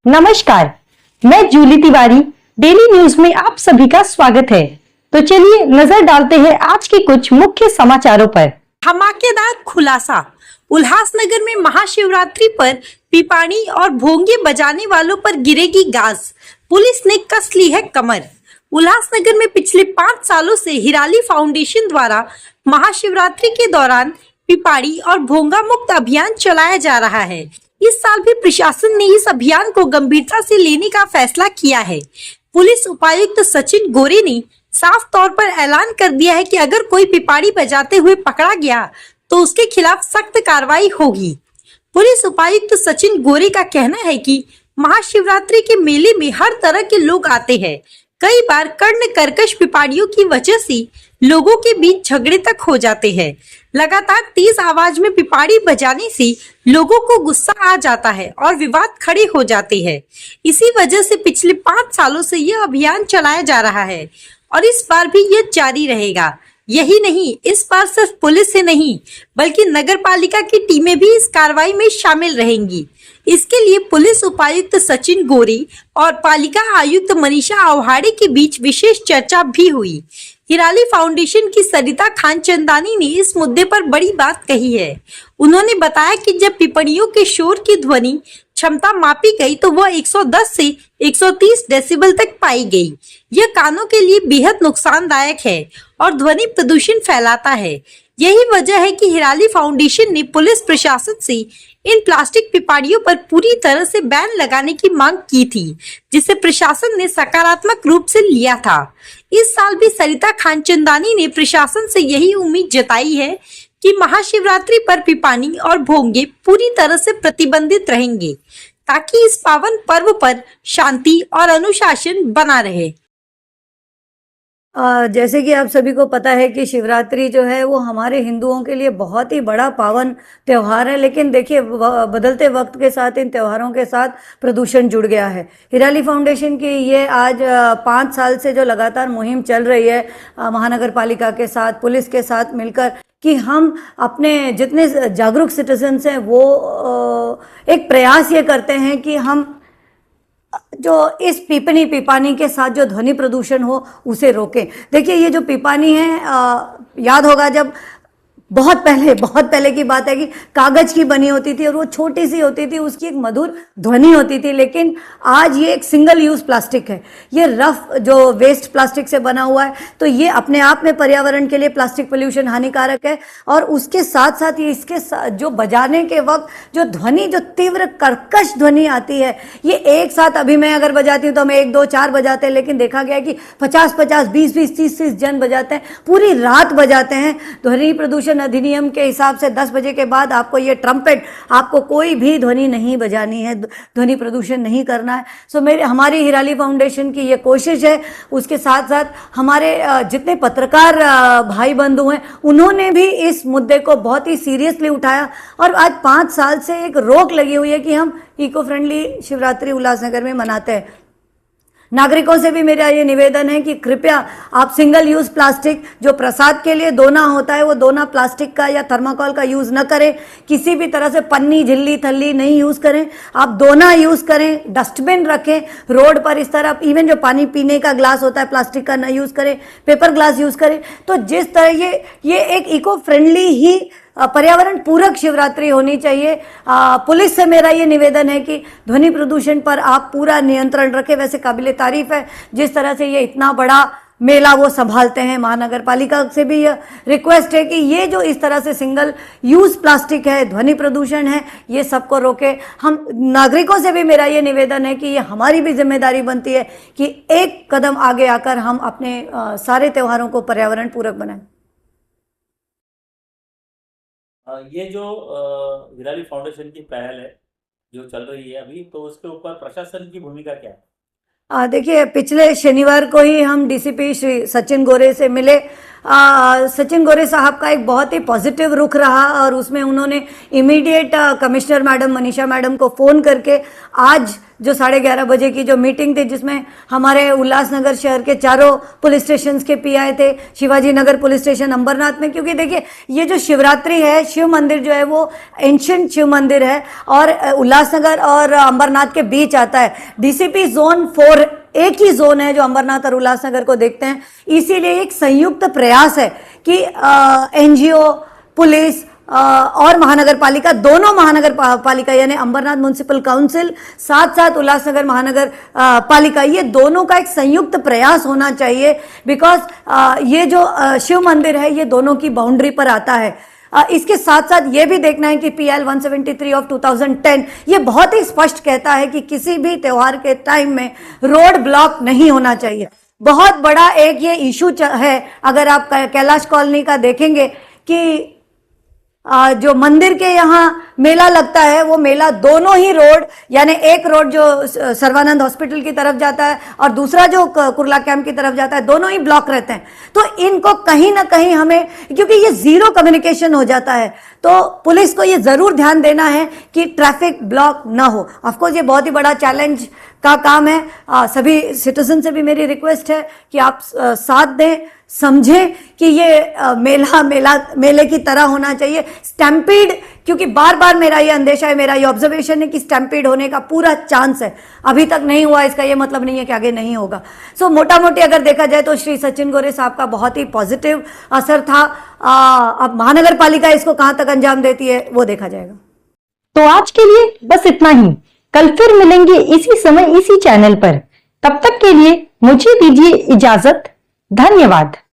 नमस्कार, मैं Jully Tiwari. Daily news में आप सभी का स्वागत है। तो चलिए नजर डालते हैं आज के कुछ मुख्य समाचारों पर। धमाकेदार खुलासा। उल्लासनगर में महाशिवरात्रि पर पिपाणी और भोंगे बजाने वालों पर गिरेगी गाज, पुलिस ने कस ली है कमर। उल्लासनगर में पिछले 5 सालों से हिराली फाउंडेशन द्वारा महाशिवरात्रि के दौरान पिपाड़ी और भोंगा मुक्त अभियान चलाया जा रहा है। इस साल भी प्रशासन ने इस अभियान को गंभीरता से लेने का फैसला किया है। पुलिस उपायुक्त सचिन गोरे ने साफ तौर पर ऐलान कर दिया है कि अगर कोई पिपाड़ी बजाते हुए पकड़ा गया तो उसके खिलाफ सख्त कार्रवाई होगी। पुलिस उपायुक्त सचिन गोरे का कहना है कि महाशिवरात्रि के मेले में हर तरह के लोग आते हैं। कई बार कर्ण कर्कश पिपाड़ियों की वजह से लोगों के बीच झगड़े तक हो जाते हैं। लगातार तेज आवाज में पिपाड़ी बजाने से लोगों को गुस्सा आ जाता है और विवाद खड़े हो जाते हैं। इसी वजह से पिछले 5 सालों से यह अभियान चलाया जा रहा है और इस बार भी यह जारी रहेगा। यही नहीं, इस बार सिर्फ पुलिस से नहीं बल्कि नगर पालिका की टीमें भी इस कार्रवाई में शामिल रहेंगी। इसके लिए पुलिस उपायुक्त सचिन गोरे और पालिका आयुक्त मनीषा आव्हाड़े के बीच विशेष चर्चा भी हुई। हिराली फाउंडेशन की सरिता खानचंदानी ने इस मुद्दे पर बड़ी बात कही है। उन्होंने बताया कि जब पिपड़ियों के शोर की ध्वनि क्षमता मापी गई तो वह 110 से 130 डेसिबल तक पाई गई। यह कानों के लिए बेहद नुकसानदायक है और ध्वनि प्रदूषण फैलाता है। यही वजह है कि हिराली फाउंडेशन ने पुलिस प्रशासन से इन प्लास्टिक पिपाड़ियों पर पूरी तरह से बैन लगाने की मांग की थी, जिसे प्रशासन ने सकारात्मक रूप से लिया था। इस साल भी सरिता खानचंदानी ने प्रशासन से यही उम्मीद जताई है कि महाशिवरात्रि पर पिपानी और भोंगे पूरी तरह से प्रतिबंधित रहेंगे ताकि इस पावन पर्व पर शांति और अनुशासन बना रहे। जैसे कि आप सभी को पता है कि शिवरात्रि जो है वो हमारे हिंदुओं के लिए बहुत ही बड़ा पावन त्यौहार है, लेकिन देखिए बदलते वक्त के साथ इन त्योहारों के साथ प्रदूषण जुड़ गया है। हिराली फाउंडेशन की ये आज 5 साल से जो लगातार मुहिम चल रही है महानगर पालिका के साथ, पुलिस के साथ मिलकर, कि हम अपने जितने जागरूक सिटीजन्स हैं वो एक प्रयास ये करते हैं कि हम जो इस पिपानी के साथ जो ध्वनि प्रदूषण हो उसे रोकें। देखिए ये जो पिपानी है, याद होगा जब बहुत पहले की बात है कि कागज की बनी होती थी और वो छोटी सी होती थी, उसकी एक मधुर ध्वनि होती थी। लेकिन आज ये एक सिंगल यूज प्लास्टिक है, ये रफ जो वेस्ट प्लास्टिक से बना हुआ है, तो ये अपने आप में पर्यावरण के लिए प्लास्टिक पोल्यूशन हानिकारक है। और उसके साथ साथ ये इसके जो बजाने के वक्त जो ध्वनि, जो तीव्र कर्कश ध्वनि आती है, ये एक साथ अभी मैं अगर बजाती हूँ तो हम 1 2 4 बजाते हैं, लेकिन देखा गया कि 50 20 30 जन बजाते हैं, पूरी रात बजाते हैं। ध्वनि प्रदूषण अधिनियम के हिसाब से 10 बजे के बाद आपको ये ट्रम्पेट, आपको कोई भी ध्वनि नहीं बजानी है, ध्वनि प्रदूषण नहीं करना है। सो हमारी हिराली फाउंडेशन की ये कोशिश है। उसके साथ साथ हमारे जितने पत्रकार भाई बंधु हैं उन्होंने भी इस मुद्दे को बहुत ही सीरियसली उठाया और आज 5 साल से एक रोक लगी हुई है कि हम इको फ्रेंडली शिवरात्रि उल्लासनगर में मनाते हैं। नागरिकों से भी मेरा ये निवेदन है कि कृपया आप सिंगल यूज प्लास्टिक, जो प्रसाद के लिए दोना होता है, वो दोना प्लास्टिक का या थर्माकोल का यूज न करें। किसी भी तरह से पन्नी, झिल्ली, थल्ली नहीं यूज करें। आप दोना यूज करें, डस्टबिन रखें रोड पर। इस तरह इवन जो पानी पीने का ग्लास होता है प्लास्टिक का न यूज करें, पेपर ग्लास यूज करें। तो जिस तरह ये एक इको फ्रेंडली ही पर्यावरण पूरक शिवरात्रि होनी चाहिए। पुलिस से मेरा ये निवेदन है कि ध्वनि प्रदूषण पर आप पूरा नियंत्रण रखें। वैसे काबिले तारीफ है जिस तरह से ये इतना बड़ा मेला वो संभालते हैं। महानगर पालिका से भी यह रिक्वेस्ट है कि ये जो इस तरह से सिंगल यूज प्लास्टिक है, ध्वनि प्रदूषण है, ये सबको रोके। हम नागरिकों से भी मेरा ये निवेदन है कि ये हमारी भी जिम्मेदारी बनती है कि एक कदम आगे आकर हम अपने सारे त्योहारों को पर्यावरण पूरक बनाएं। ये जो हिराली फाउंडेशन की पहल है जो चल रही है अभी, तो उसके ऊपर प्रशासन की भूमिका क्या है? देखिए पिछले शनिवार को ही हम डीसीपी श्री सचिन गोरे से मिले। सचिन गोरे साहब का एक बहुत ही पॉजिटिव रुख रहा और उसमें उन्होंने immediate commissioner madam Manisha madam को फ़ोन करके आज जो 11:30 बजे की जो मीटिंग थी, जिसमें हमारे उल्लासनगर शहर के चारों पुलिस स्टेशन के पीआई थे, शिवाजी नगर पुलिस स्टेशन अंबरनाथ में, क्योंकि देखिए ये जो शिवरात्रि है, शिव मंदिर जो है वो एंशियंट शिव मंदिर है और उल्लासनगर और अंबरनाथ के बीच आता है। डीसीपी जोन 4 एक ही जोन है जो अंबरनाथ और उल्लासनगर को देखते हैं, इसीलिए एक संयुक्त प्रयास है कि एनजीओ, पुलिस और महानगर पालिका, दोनों महानगर पालिका यानी अंबरनाथ म्युनिसिपल काउंसिल साथ साथ उल्लासनगर महानगर पालिका, ये दोनों का एक संयुक्त प्रयास होना चाहिए। बिकॉज ये जो शिव मंदिर है ये दोनों की बाउंड्री पर आता है। इसके साथ साथ ये भी देखना है कि PL 173 ऑफ 2010 ये बहुत ही स्पष्ट कहता है कि किसी भी त्योहार के टाइम में रोड ब्लॉक नहीं होना चाहिए। बहुत बड़ा एक ये इशू है, अगर आप कैलाश कॉलोनी का देखेंगे कि जो मंदिर के यहाँ मेला लगता है वो मेला दोनों ही रोड, यानी एक रोड जो सर्वानंद हॉस्पिटल की तरफ जाता है और दूसरा जो कुर्ला कैंप की तरफ जाता है, दोनों ही ब्लॉक रहते हैं। तो इनको कहीं ना कहीं हमें, क्योंकि ये जीरो कम्युनिकेशन हो जाता है, तो पुलिस को ये जरूर ध्यान देना है कि ट्रैफिक ब्लॉक ना हो। ऑफकोर्स ये बहुत ही बड़ा चैलेंज का काम है। सभी सिटीजन से भी मेरी रिक्वेस्ट है कि आप साथ दें, समझें कि ये मेले की तरह होना चाहिए। स्टैम्पीड, क्योंकि बार बार मेरा ये अंदेशा है, मेरा ये ऑब्जर्वेशन है कि स्टैम्पीड होने का पूरा चांस है, अभी तक नहीं हुआ, इसका ये मतलब नहीं है कि आगे नहीं होगा। सो मोटा मोटी अगर देखा जाए तो श्री सचिन गोरे साहब का बहुत ही पॉजिटिव असर था। अब महानगर पालिका इसको कहां तक अंजाम देती है वो देखा जाएगा। तो आज के लिए बस इतना ही। कल फिर मिलेंगे इसी समय इसी चैनल पर। तब तक के लिए मुझे दीजिए इजाजत। धन्यवाद।